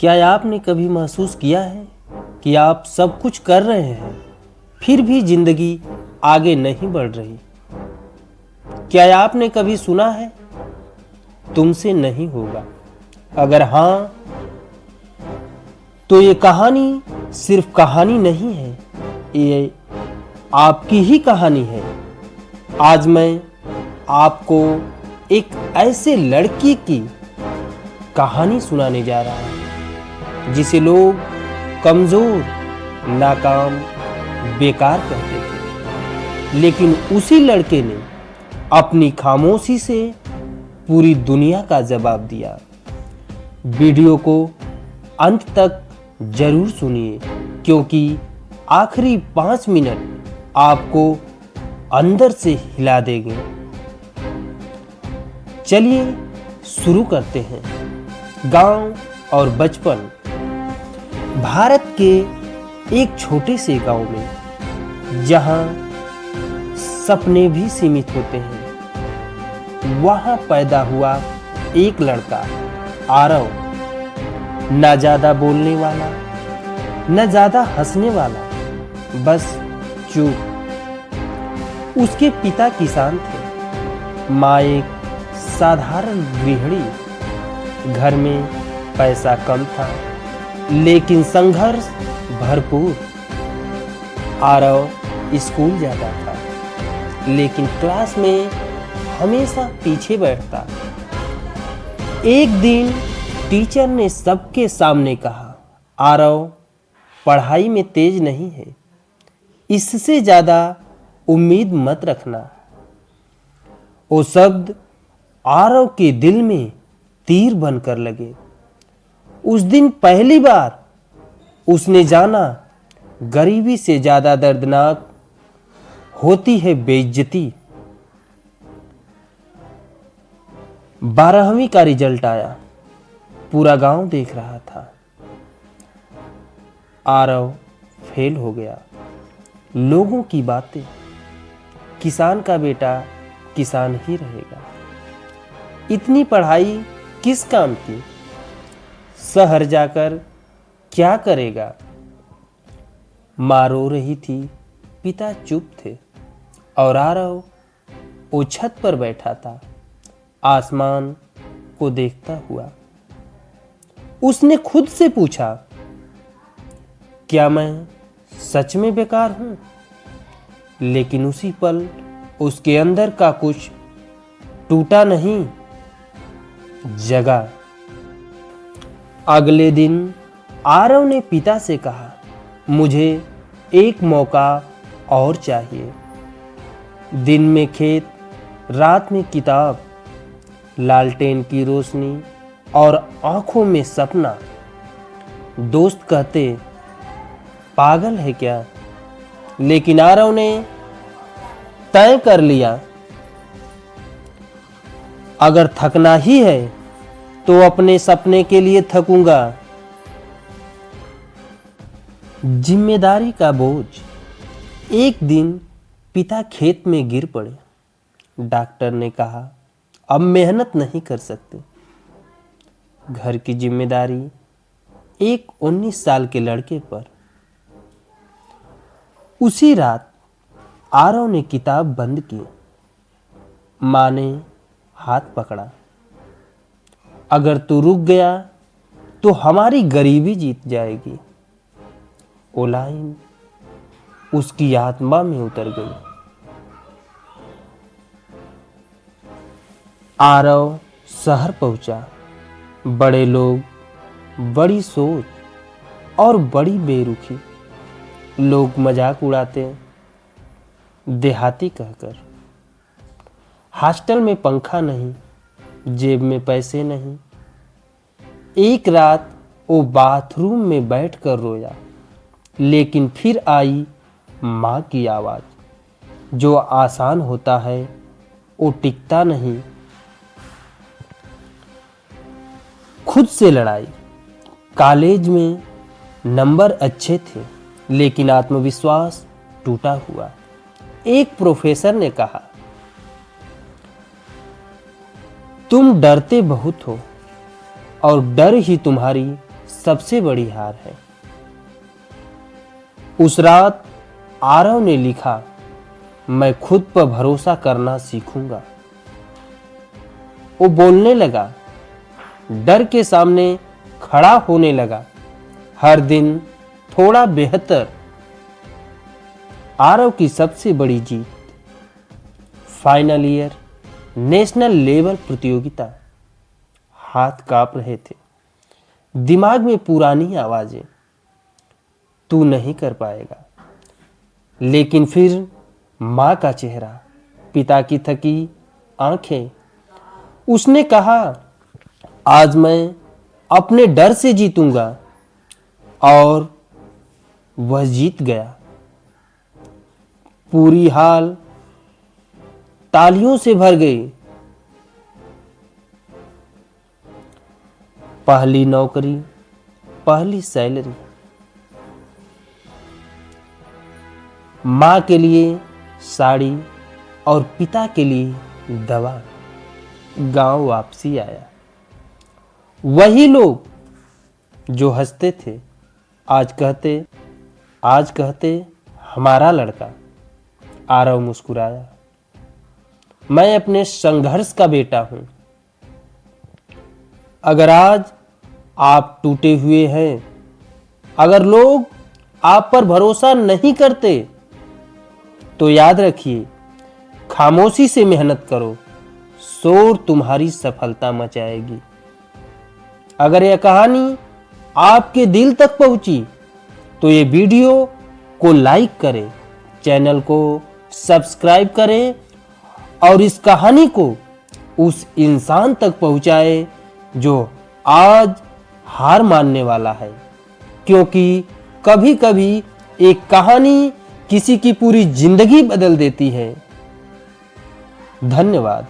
क्या आपने कभी महसूस किया है कि आप सब कुछ कर रहे हैं फिर भी जिंदगी आगे नहीं बढ़ रही? क्या आपने कभी सुना है तुमसे नहीं होगा? अगर हाँ, तो ये कहानी सिर्फ कहानी नहीं है, ये आपकी ही कहानी है। आज मैं आपको एक ऐसे लड़की की कहानी सुनाने जा रहा हूं जिसे लोग कमजोर, नाकाम, बेकार कहते थे, लेकिन उसी लड़के ने अपनी खामोशी से पूरी दुनिया का जवाब दिया। वीडियो को अंत तक जरूर सुनिए, क्योंकि आखिरी 5 मिनट आपको अंदर से हिला देंगे। चलिए शुरू करते हैं। गांव और बचपन। भारत के एक छोटे से गांव में, जहां सपने भी सीमित होते हैं, वहां पैदा हुआ एक लड़का, आरव। ना ज्यादा बोलने वाला, न ज्यादा हंसने वाला, बस चुप। उसके पिता किसान थे, माँ एक साधारण गृहिणी। घर में पैसा कम था, लेकिन संघर्ष भरपूर। आरव स्कूल जाता था, लेकिन क्लास में हमेशा पीछे बैठता। एक दिन टीचर ने सबके सामने कहा, आरव पढ़ाई में तेज नहीं है, इससे ज्यादा उम्मीद मत रखना। वो शब्द आरव के दिल में तीर बनकर लगे। उस दिन पहली बार उसने जाना, गरीबी से ज्यादा दर्दनाक होती है बेइज्जती। 12वीं का रिजल्ट आया, पूरा गांव देख रहा था। आरव फेल हो गया। लोगों की बातें, किसान का बेटा किसान ही रहेगा, इतनी पढ़ाई किस काम की, शहर जाकर क्या करेगा। माँ रो रही थी, पिता चुप थे, और आरव वो छत पर बैठा था, आसमान को देखता हुआ। उसने खुद से पूछा, क्या मैं सच में बेकार हूं? लेकिन उसी पल उसके अंदर का कुछ टूटा नहीं, जगा। अगले दिन आरव ने पिता से कहा, मुझे एक मौका और चाहिए। दिन में खेत, रात में किताब, लालटेन की रोशनी और आंखों में सपना। दोस्त कहते, पागल है क्या? लेकिन आरव ने तय कर लिया, अगर थकना ही है तो अपने सपने के लिए थकूंगा। जिम्मेदारी का बोझ। एक दिन पिता खेत में गिर पड़े। डॉक्टर ने कहा, अब मेहनत नहीं कर सकते। घर की जिम्मेदारी एक 19 साल के लड़के पर। उसी रात आरव ने किताब बंद की। माँ ने हाथ पकड़ा, अगर तू रुक गया तो हमारी गरीबी जीत जाएगी। वो लाइन उसकी आत्मा में उतर गई। आरव शहर पहुंचा। बड़े लोग, बड़ी सोच और बड़ी बेरुखी। लोग मजाक उड़ाते, देहाती कहकर। हॉस्टल में पंखा नहीं, जेब में पैसे नहीं। एक रात वो बाथरूम में बैठकर रोया, लेकिन फिर आई माँ की आवाज, जो आसान होता है वो टिकता नहीं। खुद से लड़ाई। कॉलेज में नंबर अच्छे थे, लेकिन आत्मविश्वास टूटा हुआ। एक प्रोफेसर ने कहा, तुम डरते बहुत हो, और डर ही तुम्हारी सबसे बड़ी हार है। उस रात आरव ने लिखा, मैं खुद पर भरोसा करना सीखूंगा। वो बोलने लगा, डर के सामने खड़ा होने लगा, हर दिन थोड़ा बेहतर। आरव की सबसे बड़ी जीत, फाइनल ईयर नेशनल लेवल प्रतियोगिता। हाथ कांप रहे थे, दिमाग में पुरानी आवाजें, तू नहीं कर पाएगा। लेकिन फिर मां का चेहरा, पिता की थकी आंखें। उसने कहा, आज मैं अपने डर से जीतूंगा। और वह जीत गया। पूरी हाल तालियों से भर गई। पहली नौकरी, पहली सैलरी, मां के लिए साड़ी और पिता के लिए दवा। गांव वापसी आया। वही लोग जो हंसते थे आज कहते हमारा लड़का। आरव मुस्कुराया, मैं अपने संघर्ष का बेटा हूं। अगर आज आप टूटे हुए हैं, अगर लोग आप पर भरोसा नहीं करते, तो याद रखिए, खामोशी से मेहनत करो, शोर तुम्हारी सफलता मचाएगी। अगर यह कहानी आपके दिल तक पहुंची, तो ये वीडियो को लाइक करें, चैनल को सब्सक्राइब करें और इस कहानी को उस इंसान तक पहुंचाएं जो आज हार मानने वाला है। क्योंकि कभी कभी एक कहानी किसी की पूरी जिंदगी बदल देती है। धन्यवाद।